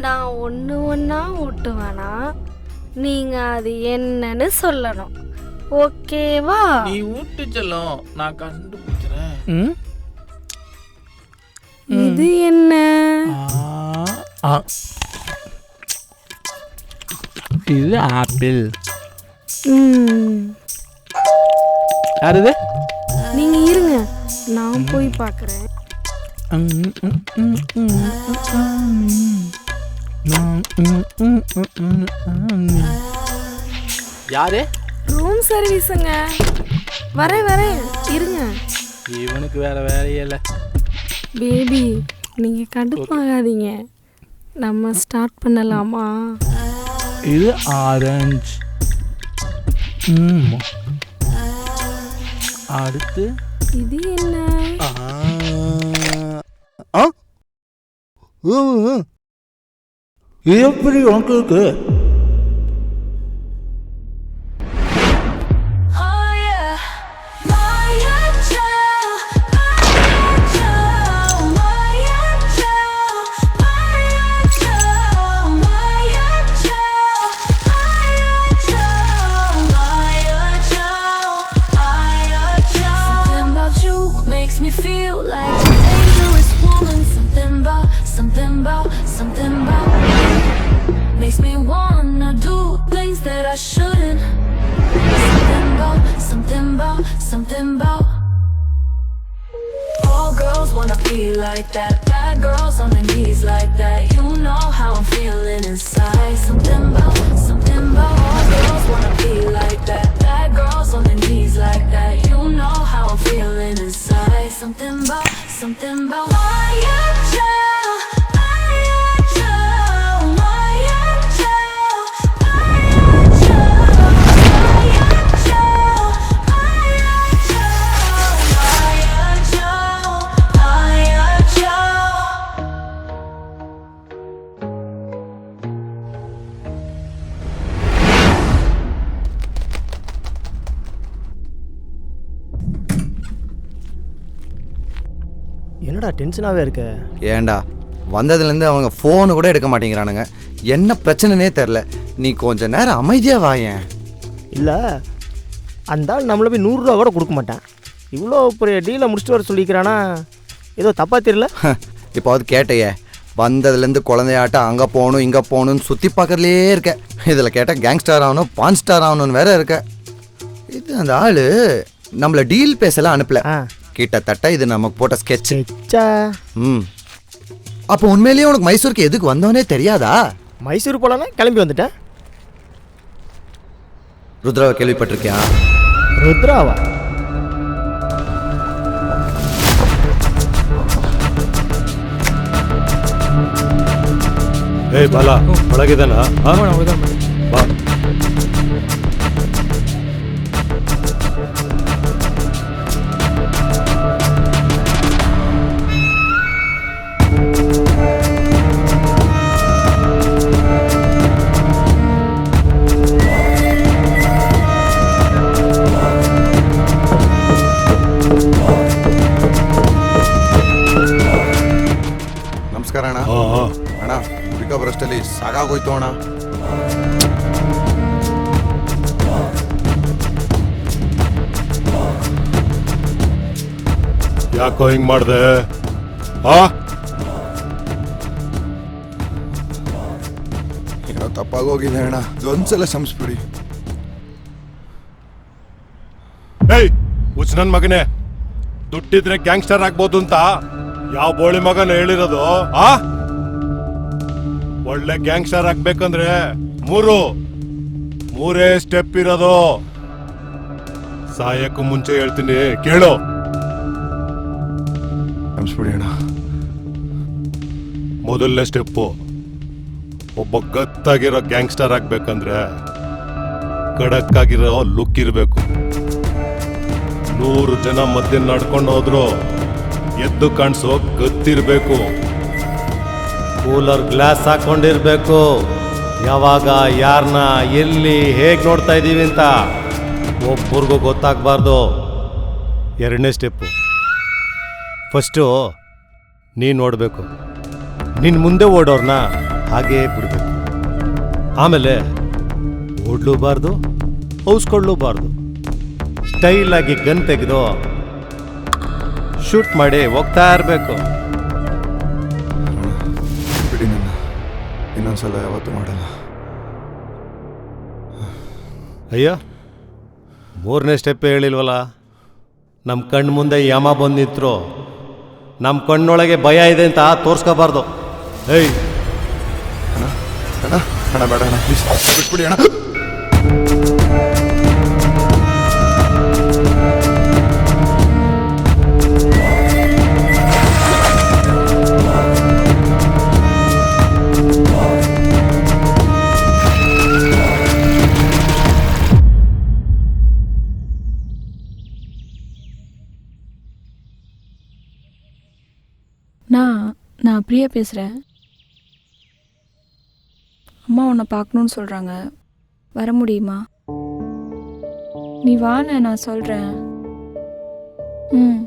நான் ஒன்று ஒன்றா ஊட்டுவேனா, நீங்கள் அது என்னன்னு சொல்லணும். ஓகேவா? நீ ஊட்டு செல்லம், நான் கண்டுபிடிக்கிறேன். இது என்ன? இது ஆப்பிள். யாருது? நீங்க இருங்க, நான் போய் பார்க்குறேன். யாரு? ரூம் சர்வீஸுங்க. வரேன் இருங்க. இவனுக்கு வேற வேலையே இல்லை. பேபி, நீங்க கடுப்பாகாதீங்க, நம்ம ஸ்டார்ட் பண்ணலாமா? இது ஆரஞ்சு. அடுத்து இது என்ன? இது எப்படி உனக்கு இருக்கு? Me feel like a dangerous woman. Something about makes me wanna do things that I shouldn't. Something about all girls wanna be like that. Bad girls on their knees like that. You know how I'm feeling inside. Something about all girls wanna be like that. Bad girls on their knees like that. You know how I'm feeling inside. Something about my angel. என்னடா டென்ஷனாகவே இருக்க? ஏண்டா வந்ததுலேருந்து அவங்க phone கூட எடுக்க மாட்டேங்கிறானுங்க. என்ன பிரச்சனைனே தெரில. நீ கொஞ்சம் நேரம் அமைதியாக வாயேன். இல்லை, அந்த ஆள் நம்மளை போய் 100 ரூபா கூட கொடுக்க மாட்டேன். இவ்வளோ பெரிய டீலை முடிச்சுட்டு வர சொல்லிக்கிறானா? ஏதோ தப்பாக தெரியல. இப்போ அது கேட்டையே, வந்ததுலேருந்து குழந்தையாட்டம் அங்கே போகணும் இங்கே போகணுன்னு சுற்றி பார்க்கறதுலே இருக்க. இதில் கேட்டால் கேங்ஸ்டார் ஆகணும் பான் ஸ்டார் ஆகணும்னு வேற இருக்க. இது அந்த ஆள் நம்மளை டீல் பேசலாம் அனுப்பல. கிட்டத்தட்ட இது நமக்கு போட்ட ஸ்கெட்சா. அப்போ உண்மையிலேயே உனக்கு மைசூருக்கு எதுக்கு வந்தோன்னே தெரியாதா? மைசூர் போலான்னா கிளம்பி வந்துட்டேன். ருத்ராவை கேள்விப்பட்டிருக்கியா? ருத்ராவா? ಏಯ್ ಬಾಲ ಒಳಗಿದಾನ? ಬಾ. ನಮಸ್ಕಾರ ಅಣ್ಣ. ಅಣ್ಣ ಬ್ರಷ್ಟಲ್ಲಿ ಸಾಕಾಗೋಯ್ತು ಅಣ್ಣ. ಯಾಕೋ ಹಿಂಗ್ ಮಾಡ್ದೆ? ಏನೋ ತಪ್ಪಾಗೋಗಿದೆ ಅಣ್ಣ, ಒಂದ್ಸಲ ಕ್ಷಮಿಸ್ಬಿಡಿ. ಏಯ್ ಹುಚ್ಚ ನನ್ ಮಗನೇ, ದುಡ್ಡಿದ್ರೆ ಗ್ಯಾಂಗ್ಸ್ಟರ್ ಆಗ್ಬೋದು ಅಂತ ಯಾವ ಬೋಳಿ ಮಗನ ಹೇಳಿರೋದು? ಒಳ್ಳೆ ಗ್ಯಾಂಗ್ಸ್ಟರ್ ಆಗ್ಬೇಕಂದ್ರೆ ಮೂರೇ ಸ್ಟೆಪ್ ಇರೋದು. ಸಾಯಕ್ಕೂ ಮುಂಚೆ ಹೇಳ್ತೀನಿ ಕೇಳು. ಮೊದಲನೇ ಸ್ಟೆಪ್ಪು, ಒಬ್ಬ ಗತ್ತಾಗಿರೋ ಗ್ಯಾಂಗ್ಸ್ಟರ್ ಆಗ್ಬೇಕಂದ್ರೆ ಖಡಕ್ ಆಗಿರೋ ಲುಕ್ ಇರಬೇಕು. 100 ಜನ ಮಧ್ಯ ನಡ್ಕೊಂಡು ಹೋದ್ರು ಎದ್ದು ಕಾಣಿಸೋ ಗತ್ತಿರ್ಬೇಕು. Cooler glass ಹಾಕೊಂಡಿರ್ಬೇಕು. ಯಾವಾಗ ಯಾರನ್ನ ಎಲ್ಲಿ ಹೇಗೆ ನೋಡ್ತಾ ಇದ್ದೀವಿ ಅಂತ ಒಬ್ಬರಿಗೂ ಗೊತ್ತಾಗಬಾರ್ದು. 2ನೇ ಸ್ಟೆಪ್ಪು, ಫಸ್ಟು ನೀನು ನೋಡಬೇಕು. ನಿನ್ನ ಮುಂದೆ ಓಡೋರ್ನ ಹಾಗೇ ಬಿಡಬೇಕು. ಆಮೇಲೆ ಓಡ್ಲೂಬಾರ್ದು, ಔಸ್ಕೊಳ್ಳೂಬಾರ್ದು. ಸ್ಟೈಲಾಗಿ ಗನ್ ತೆಗೆದು ಶೂಟ್ ಮಾಡಿ ಹೋಗ್ತಾ ಇರಬೇಕು. ಬಿಡಿ ನನ್ನ, ಇನ್ನೊಂದ್ಸಲ ಯಾವತ್ತೂ ಮಾಡಲ್ಲ. ಅಯ್ಯೋ, 3ನೇ ಸ್ಟೆಪ್ ಹೇಳಿಲ್ವಲ್ಲ. ನಮ್ಮ ಕಣ್ಣು ಮುಂದೆ ಯಮ ಬಂದಿದ್ರು ನಮ್ಮ ಕಣ್ಣೊಳಗೆ ಭಯ ಇದೆ ಅಂತ ತೋರಿಸ್ಕೋಬಾರ್ದು. ಏಯ್ ಅಣ್ಣ ಅಣ್ಣ ಅಣ್ಣ ಬೇಡ ಅಣ್ಣ, ಪ್ಲೀಸ್ ಬಿಟ್ಬಿಡಿ ಅಣ್ಣ. நான் பிரியா பேசுகிறேன். அம்மா உன்னை பார்க்கணுன்னு சொல்கிறாங்க, வர முடியுமா? நீ வாண்ணே, நான் சொல்கிறேன். ம்.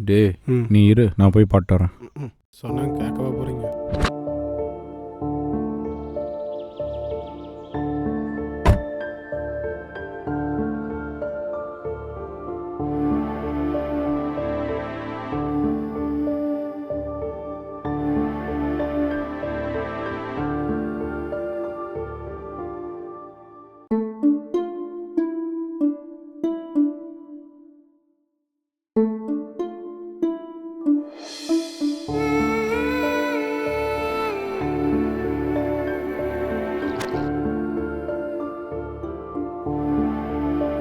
டே நீ இரு, நான் போய் பாட்டு வரேன். சொன்னாங்க கேட்கவா போறீங்க?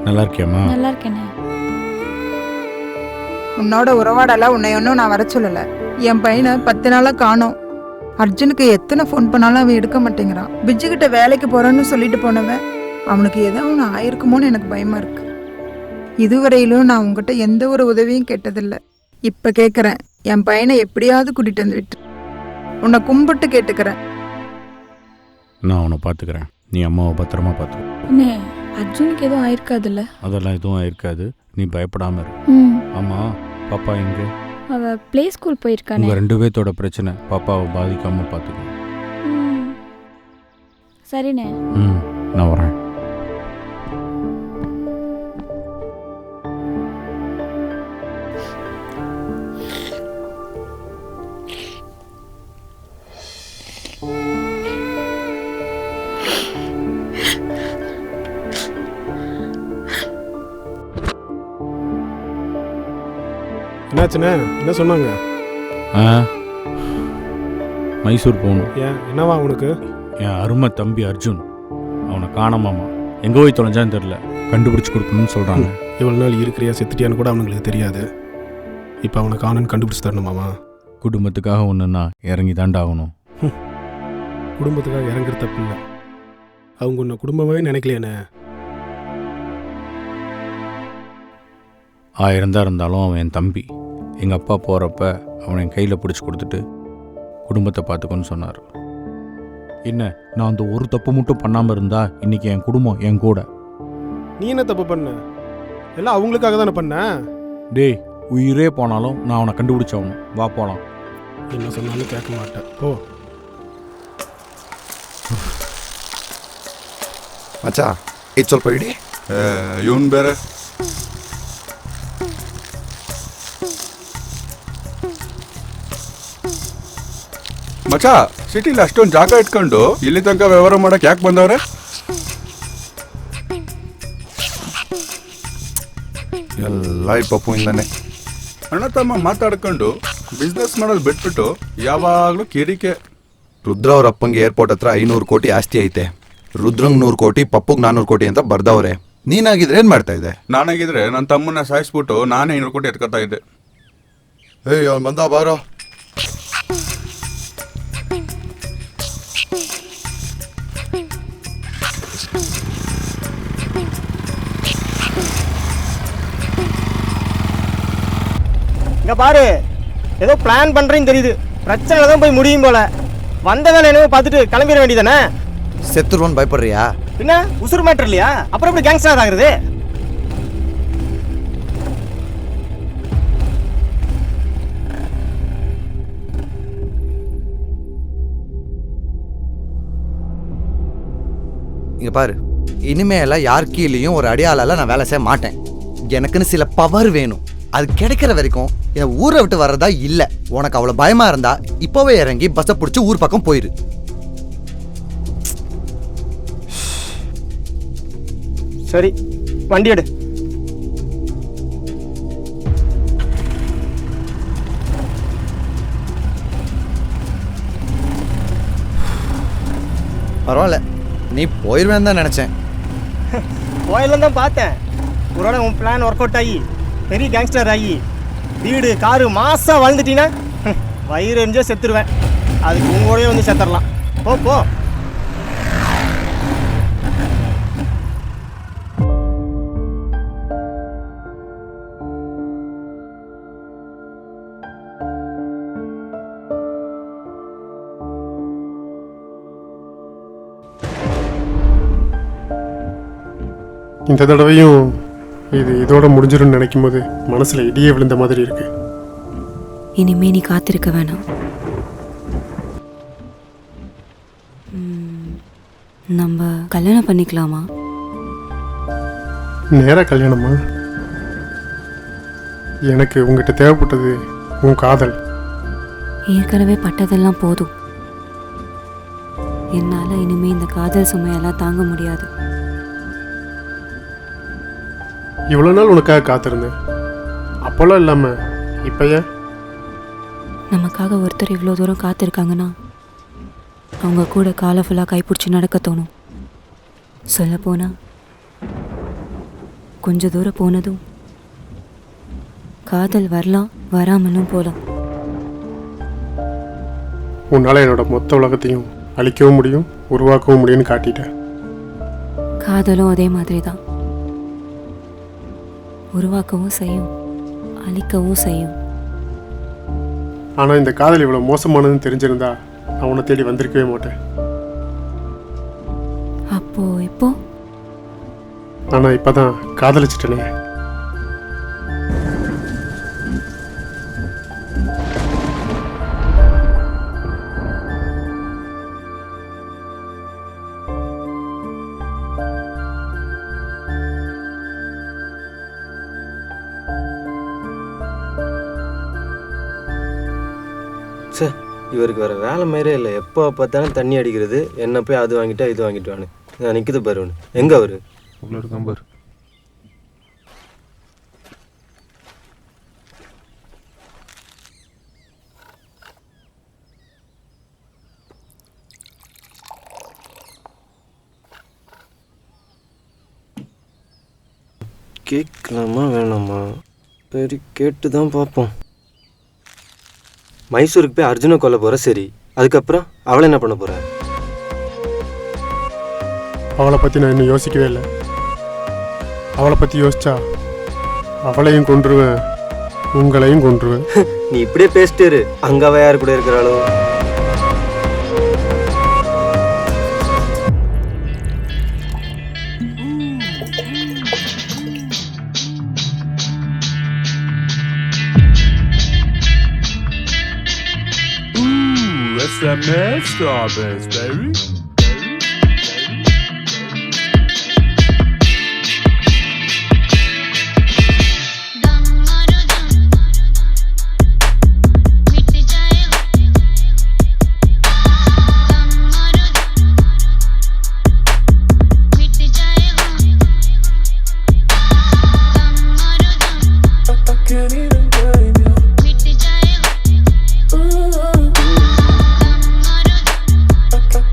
நல்லா இருக்கியாம்மா? நல்லா இருக்கேண்ணே. உன்னோட உறவாடலாம் உன்னை ஒன்றும் நான் வர சொல்லலை. என் பையனை 10 நாளாக காணோம். அர்ஜுனுக்கு எத்தனை ஃபோன் பண்ணாலும் அவன் எடுக்க மாட்டேங்கிறான். பிஜுக்கிட்ட வேலைக்கு போகிறேன்னு சொல்லிட்டு போனவன் அவனுக்கு ஏதாவது ஒன்று ஆயிருக்குமோன்னு எனக்கு பயமாக இருக்கு. இதுவரையிலும் நான் உங்ககிட்ட எந்த ஒரு உதவியும் கேட்டதில்லை. இப்போ கேட்குறேன், என் பையனை எப்படியாவது கூட்டிகிட்டு வந்து விட்டு உன்னை கும்பிட்டு கேட்டுக்கிறேன். நான் உன்னை பார்த்துக்கிறேன், நீ அம்மாவை பத்திரமா பார்த்துக்க. அண்ணே, அர்ஜுனுக்கு எதுவும் ஆயிருக்காதுல்ல? அதெல்லாம் எதுவும் ஆயிருக்காது, நீ பயப்படாம இரு. ம். ஆமா, பாப்பா எங்க? அவ ப்ளே ஸ்கூல் போயிருக்கானே. உங்க 2 பேர்த்தோட பிரச்சனை, பாப்பாவை பாதிக்காம பார்த்துக்கணும். ம். சரிண்ணே. ம், நான் வரேன். என்னாச்சுண்ணே? என்ன சொன்னாங்க? மைசூர் போகணும். ஏன், என்னவா உனக்கு? என் அருமை தம்பி அர்ஜுன், அவனை காணாமாமா. எங்கே போய் தொலைஞ்சான்னு தெரில, கண்டுபிடிச்சி கொடுக்கணும்னு சொல்கிறாங்க. இவ்வளோ நாள் இருக்கிறியா செத்துட்டியான்னு கூட அவனுங்களுக்கு தெரியாது. இப்போ அவனை காணுன்னு கண்டுபிடிச்சி தரணுமாமா? குடும்பத்துக்காக ஒன்றுன்னா இறங்கி தாண்டா ஆகணும். குடும்பத்துக்காக இறங்குற தப்பு இல்லை. அவங்க உன்னை குடும்பமே நினைக்கலையானே. 1000 தான் இருந்தாலும் அவன் என் தம்பி. எங்கள் அப்பா போகிறப்ப அவனை என் கையில் பிடிச்சி கொடுத்துட்டு குடும்பத்தை பார்த்துக்கோன்னு சொன்னார். என்ன, நான் அந்த ஒரு தப்பு மட்டும் பண்ணாமல் இருந்தா இன்னைக்கு என் குடும்பம் என் கூட. நீ என்ன தப்பு பண்ண? எல்லாம் அவங்களுக்காக தானே பண்ண. டேய், உயிரே போனாலும் நான் அவனை கண்டுபிடிச்சவனும். வா போகலாம். என்ன சொன்னாலும் கேட்க மாட்டேன். ஓ ಮಚ್ಚಾ ಇದು ಸ್ವಲ್ಪ ಇಡಿ. ಇವನ್ ಬೇರೆ ಮಚ್ಚಾ, ಸಿಟಿಲಿ ಅಷ್ಟೊಂದು ಜಾಗ ಇಟ್ಕೊಂಡು ಇಲ್ಲಿ ತನಕ ವ್ಯವಹಾರ ಮಾಡಕ್ ಯಾಕೆ ಬಂದವ್ರೆ? ಎಲ್ಲ ಈ ಪಪ್ಪುಯಿಂದಾನೆ. ಅಣ್ಣ ತಮ್ಮ ಮಾತಾಡ್ಕೊಂಡು ಬಿಸ್ನೆಸ್ ಮಾಡೋದು ಬಿಟ್ಬಿಟ್ಟು ಯಾವಾಗ್ಲೂ ಕಿರಿಕೆ. ರುದ್ರ ಅವ್ರ ಅಪ್ಪಂಗೆ ಏರ್ಪೋರ್ಟ್ ಹತ್ರ 500 ಕೋಟಿ ಆಸ್ತಿ ಐತೆ. ರುದ್ರಂಗ್ 100 ಕೋಟಿ, ಪಪ್ಪುಗ್ 400 ಕೋಟಿ ಅಂತ ಬರ್ದವ್ರೆ. ನೀನಾಗಿದ್ರೆ ಏನ್ ಮಾಡ್ತಾ ಇದ್ದೆ? ನಾನಾಗಿದ್ರೆ ನನ್ನ ತಮ್ಮನ್ನ ಸಾಯಿಸ್ಬಿಟ್ಟು ನಾನೇ 500 ಕೋಟಿ ಎತ್ಕೊತಾ ಇದ್ದೆ. ஏய் அவன் வந்தா பாரோ. இங்கே பாரு, ஏதோ பிளான் பண்ணுறேன்னு தெரியுது. பிரச்சனை தான் போய் முடியும் போல. வந்த வேலை என்னவோ பார்த்துட்டு கிளம்பிட வேண்டியதானே. செத்துருவோன்னு பயப்படுறியா? பின்ன உசுறு மேட்டர் இல்லையா? அப்புறம் எப்படி கேங்ஸ்டர் ஆகுறது? இங்க பாரு, இனிமேல யார் கீழேயும் ஒரு அடியாளால நான் வேலை செய்ய மாட்டேன். எனக்குன்னு சில பவர் வேணும். அது கிடைக்கிற வரைக்கும் என் ஊரை விட்டு வர்றதா இல்ல. உனக்கு அவ்வளவு பயமா இருந்தா இப்பவே இறங்கி பஸ்ஸை பிடிச்சி ஊர் பக்கம் போயிரு. சரி, வண்டி எடு. பரவாயில்ல, நீ போயிடுவேன்னு தான் நினைச்சேன். கோயிலும் தான் பார்த்தேன். ஒருவேளை உன் பிளான் ஒர்க் அவுட் ஆகி பெரிய கேங்ஸ்டர் ஆகி வீடு காரு மாசம் வாழ்ந்துட்டீங்கன்னா வயிறு எரிஞ்சே செத்துருவேன். அதுக்கு உங்களோடய வந்து செத்துடலாம். போ போ. இந்த தடவையும் இது இதோட முடிஞ்சிடும்னு நினைக்கும் போது மனசுல இடியே விழுந்த மாதிரி இருக்கு. இனிமே நீ காத்திருக்க வேணாம். நம்ம கல்யாணம் பண்ணிக்கலாமா? நேரா கல்யாணமா? எனக்கு உங்ககிட்ட தேவைப்பட்டது உன் காதல். ஏற்கனவே பட்டதெல்லாம் போதும். என்னால இனிமே இந்த காதல் சுமையெல்லாம் தாங்க முடியாது. இவ்வளோ நாள் உனக்காக காத்திருந்தேன். அப்போல்லாம் இல்லாமல் இப்போ ஏன்? நமக்காக ஒருத்தர் இவ்வளோ தூரம் காத்திருக்காங்கன்னா அவங்க கூட காலை ஃபுல்லாக கைப்பிடிச்சி நடக்க தோணும். சொல்லப்போனால் கொஞ்ச தூரம் போனதும் காதல் வரலாம், வராமலும் போகலாம். உன்னால் என்னோட மொத்த உலகத்தையும் அழிக்கவும் முடியும், உருவாக்கவும் முடியும்னு காட்டிட்டேன். காதலும் அதே மாதிரி தான். உருவாக்கவும் செய்யும், அழிக்கவும் செய்யும். ஆனால் இந்த காதல் இவ்வளோ மோசமானதுன்னு தெரிஞ்சிருந்தா நான் உன்னை தேடி வந்திருக்கவே மாட்டேன். அப்போ இப்போ? ஆனால் இப்போ தான் காதலிச்சிட்டனே. சே, இவருக்கு வேறு வேலை மாதிரியே இல்லை. எப்போ பார்த்தாலும் தண்ணி அடிக்கிறது, என்ன போய் அது வாங்கிட்டா இது வாங்கிட்டு வானு. நான் நிற்குது பாரு. எங்கே அவரு? உள்ள இருக்கான் பாரு. கேட்கலாமா வேணாமா? சரி, கேட்டு தான் பார்ப்போம். மைசூருக்கு போய் அர்ஜுனை கொல்ல போகிற, சரி. அதுக்கப்புறம் அவளை என்ன பண்ண போகிற? அவளை பற்றி நான் இன்னும் யோசிக்கவே இல்லை. அவளை பற்றி யோசிச்சா அவளையும் கொன்றுவேன், உங்களையும் கொன்றுவேன். நீ இப்படியே பேசிட்டு இரு. அங்கே அவ யார் கூட இருக்கிறாளோ? What's that man? Strawberries, baby.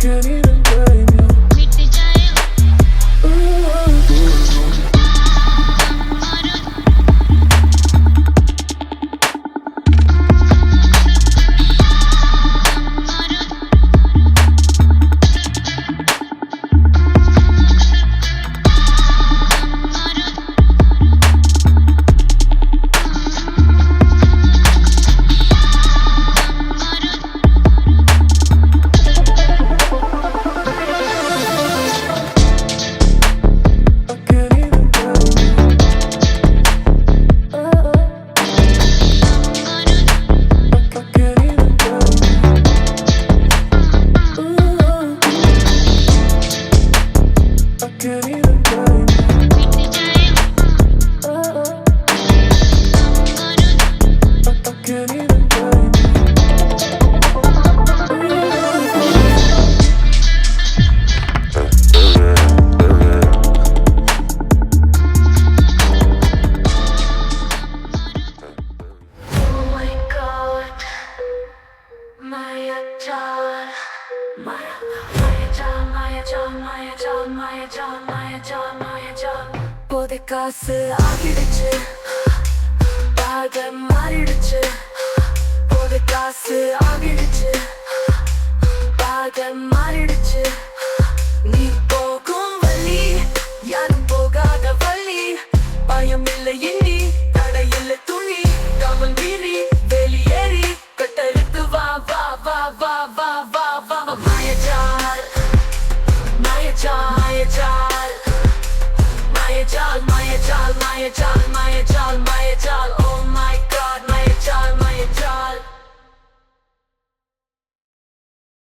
Can't even போதை காசு ஆகிடுச்சு பாதை மாறிடுச்சு போதை காசு ஆகிடுச்சு பாதை மாறிடுச்சு நீ போகும் வழி யாரும் போகாத வழி பயம் இல்லை இனி தடையில்லை துணி கவல் மீறி வெளியேறி கட்டெடுத்து வா வா வா வா வா வா வா Mayajaal Mayajaal Mayajaal Maya Jal, Maya Jal, Maya Jal, Maya Jal, Maya